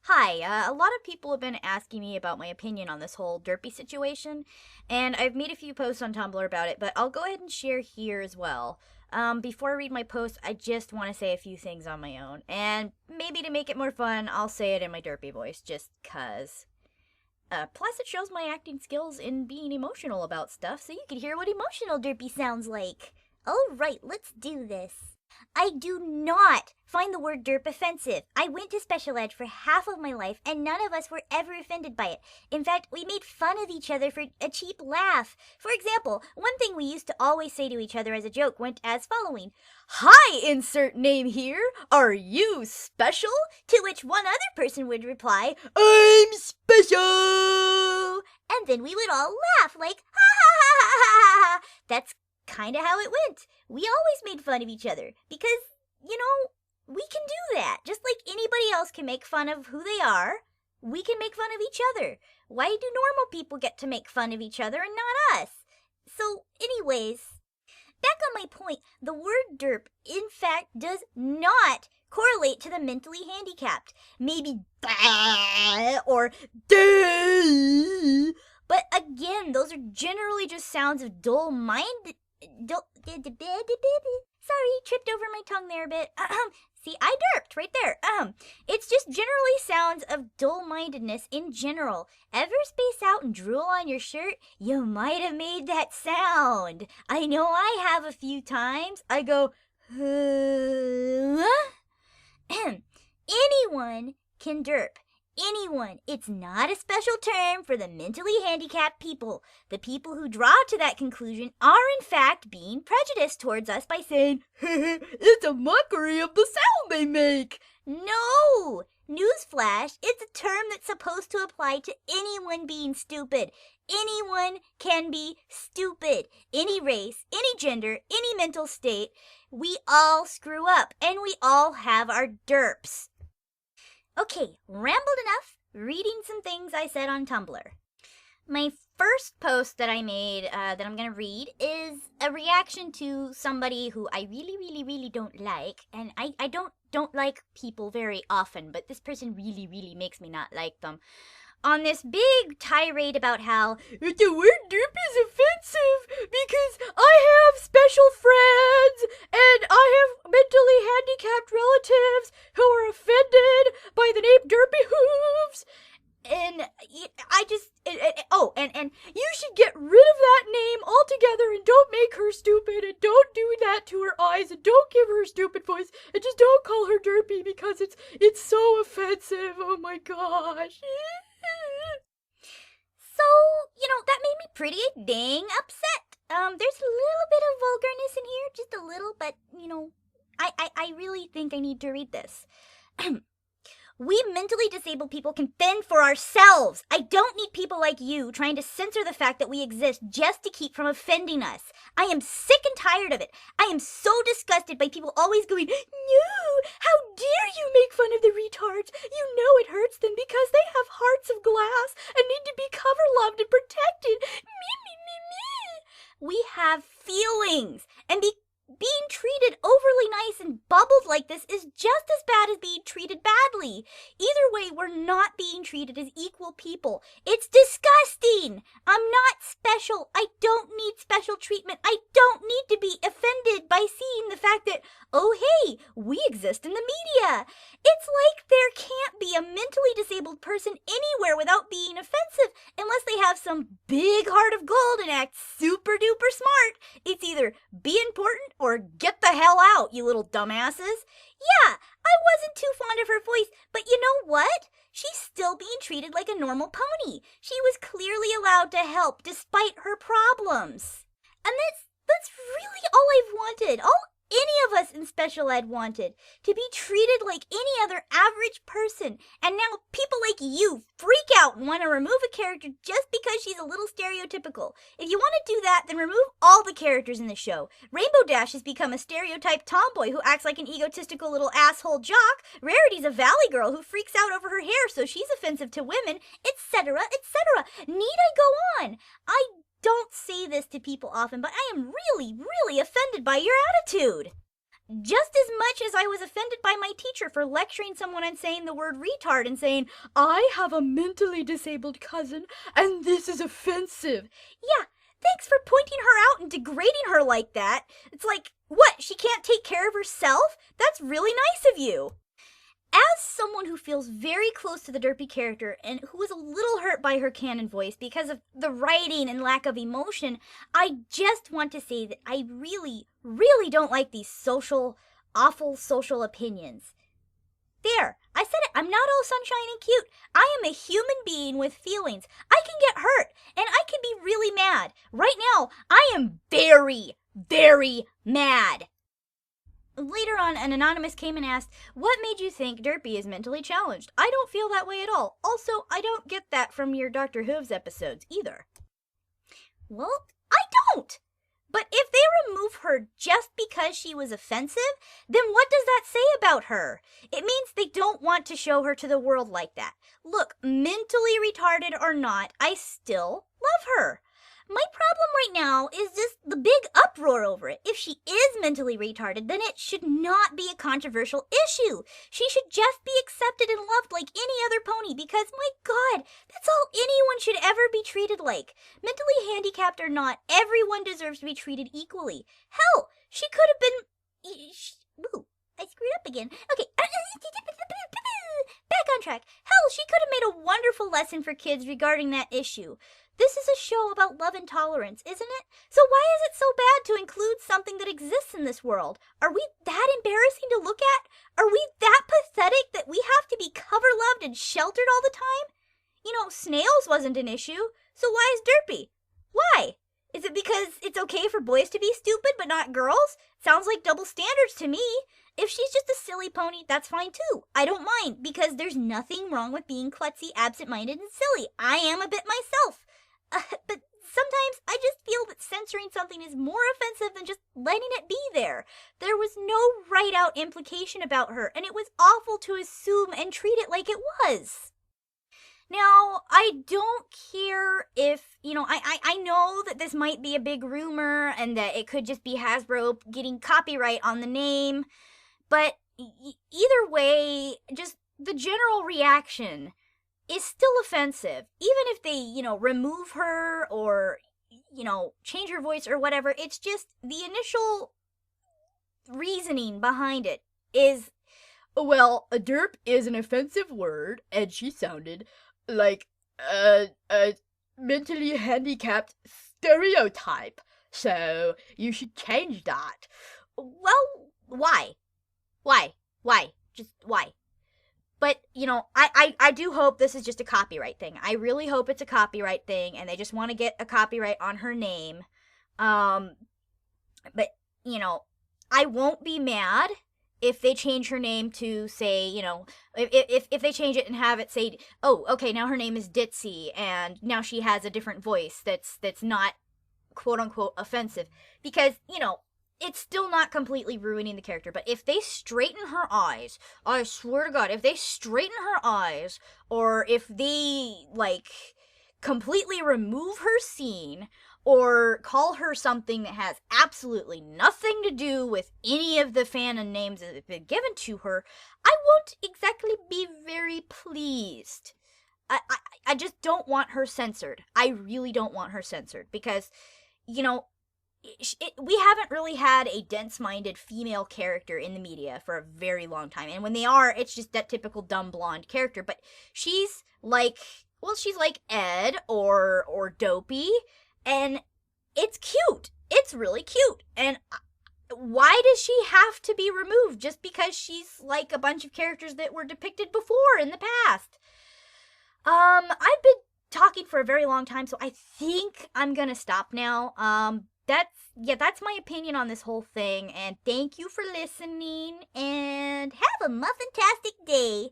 Hi, a lot of people have been asking me about my opinion on this whole Derpy situation, and I've made a few posts on Tumblr about it, but I'll go ahead and share here as well. Before I read my post, I just want to say a few things on my own, and maybe to make it more fun, I'll say it in my Derpy voice, just cuz. Plus, it shows my acting skills in being emotional about stuff, so you can hear what emotional Derpy sounds like. Alright, let's do this. I do not find the word derp offensive. I went to special ed for half of my life, and none of us were ever offended by it. In fact, we made fun of each other for a cheap laugh. For example, one thing we used to always say to each other as a joke went as following: "Hi, insert name here. Are you special?" To which one other person would reply, "I'm special." And then we would all laugh like, ha ha ha ha ha ha. That's kind of how it went. We always made fun of each other because, we can do that. Just like anybody else can make fun of who they are, we can make fun of each other. Why do normal people get to make fun of each other and not us? So, anyways, back on my point, the word derp, in fact, does not correlate to the mentally handicapped. Maybe or but again, those are generally just sounds of Sorry, tripped over my tongue there a bit. See, I derped right there. It's just generally sounds of dull-mindedness in general. Ever space out and drool on your shirt? You might have made that sound. I know I have a few times. I go, anyone can derp. Anyone. It's not a special term for the mentally handicapped people. The people who draw to that conclusion are in fact being prejudiced towards us by saying, "It's a mockery of the sound they make." No! Newsflash, it's a term that's supposed to apply to anyone being stupid. Anyone can be stupid. Any race, any gender, any mental state. We all screw up, and we all have our derps. Okay, rambled enough, reading some things I said on Tumblr. My first post that I made that I'm going to read is a reaction to somebody who I really don't like. And I don't like people very often, but this person really makes me not like them. On this big tirade about how the word derp is offensive because I have special friends and I have mentally handicapped relatives who are offended by the name Derpy Hooves. And and you should get rid of that name altogether and don't make her stupid and don't do that to her eyes and don't give her a stupid voice and just don't call her Derpy because it's so offensive. Oh my gosh. So, that made me pretty dang upset. There's a little bit of vulgarness in here, just a little, but, I really think I need to read this. We mentally disabled people can fend for ourselves. I don't need people like you trying to censor the fact that we exist just to keep from offending us. I am sick and tired of it. I am so disgusted by people always going, "No, how dare you make fun of the retards? You know it hurts them because they have hearts of glass and need to be loved and protected. Me. We have feelings, and being treated overly nice and bubbled like this is just as bad as being treated badly. Either way, we're not being treated as equal people. It's disgusting. I'm not special. I don't need special treatment. I don't need to be offended by seeing the fact that, oh hey, we exist in the media. It's like there can't be a mentally disabled person anywhere without being offensive unless they have some big heart of gold and act super duper smart. It's either be important or get the hell out, you little dumbasses. Yeah, I wasn't too fond of her voice, but you know what? She's still being treated like a normal pony. She was clearly allowed to help despite her problems. And that's really all I've wanted. All any of us in special ed wanted, to be treated like any other average person. And now people like you freak out and want to remove a character just because she's a little stereotypical. If you want to do that, then remove all the characters in the show. Rainbow Dash has become a stereotyped tomboy who acts like an egotistical little asshole jock. Rarity's a valley girl who freaks out over her hair, so she's offensive to women, etc., etc. Need I go on? I don't say this to people often, but I am really offended by your attitude. just as much as I was offended by my teacher for lecturing someone and saying the word retard and saying, I have a mentally disabled cousin and this is offensive. Yeah, thanks for pointing her out and degrading her like that. It's like, what, she can't take care of herself? That's really nice of you. As someone who feels very close to the Derpy character and who was a little hurt by her canon voice because of the writing and lack of emotion, I just want to say that I really, really don't like these awful social opinions. There, I said it, I'm not all sunshine and cute. I am a human being with feelings. I can get hurt, and I can be really mad. Right now, I am very, very mad. Later on, an anonymous came and asked, what made you think Derpy is mentally challenged? I don't feel that way at all. Also, I don't get that from your Dr. Hooves episodes either. Well, I don't. But if they remove her just because she was offensive, then what does that say about her? It means they don't want to show her to the world like that. Look, mentally retarded or not, I still love her. My problem right now is just the big uproar over it. If she is mentally retarded, then it should not be a controversial issue. She should just be accepted and loved like any other pony because, my God, that's all anyone should ever be treated like. Mentally handicapped or not, everyone deserves to be treated equally. Hell, she could have been... Ooh, I screwed up again. Okay, back on track. Hell, she could have made a wonderful lesson for kids regarding that issue. This is a show about love and tolerance, isn't it? So why is it so bad to include something that exists in this world? Are we that embarrassing to look at? Are we that pathetic that we have to be cover-loved and sheltered all the time? You know, snails wasn't an issue, so why is Derpy? Why? Is it because it's okay for boys to be stupid but not girls? Sounds like double standards to me. If she's just a silly pony, that's fine too. I don't mind, because there's nothing wrong with being klutzy, absent-minded, and silly. I am a bit myself. But sometimes I just feel that censoring something is more offensive than just letting it be there. There was no right-out implication about her, and it was awful to assume and treat it like it was. Now, I don't care if, I know that this might be a big rumor and that it could just be Hasbro getting copyright on the name, but either way, just the general reaction is still offensive. Even if they, remove her or, change her voice or whatever, it's just the initial reasoning behind it is, well, a derp is an offensive word, and she sounded like a mentally handicapped stereotype, so you should change that. Well, why? Just why? But, I do hope this is just a copyright thing. I really hope it's a copyright thing, and they just want to get a copyright on her name. But, I won't be mad if they change her name to, say, if they change it and have it say, oh, okay, now her name is Ditzy, and now she has a different voice that's not, quote-unquote, offensive. Because, it's still not completely ruining the character, but if they straighten her eyes, I swear to God, if they straighten her eyes, or if they, completely remove her scene, or call her something that has absolutely nothing to do with any of the fanon names that have been given to her, I won't exactly be very pleased. I just don't want her censored. I really don't want her censored, because, we haven't really had a dense-minded female character in the media for a very long time. And when they are, it's just that typical dumb blonde character. But she's like Ed or Dopey, and it's cute. It's really cute. And why does she have to be removed just because she's like a bunch of characters that were depicted before in the past? I've been talking for a very long time, so I think I'm gonna stop now. That's my opinion on this whole thing, and thank you for listening, and have a muffintastic day.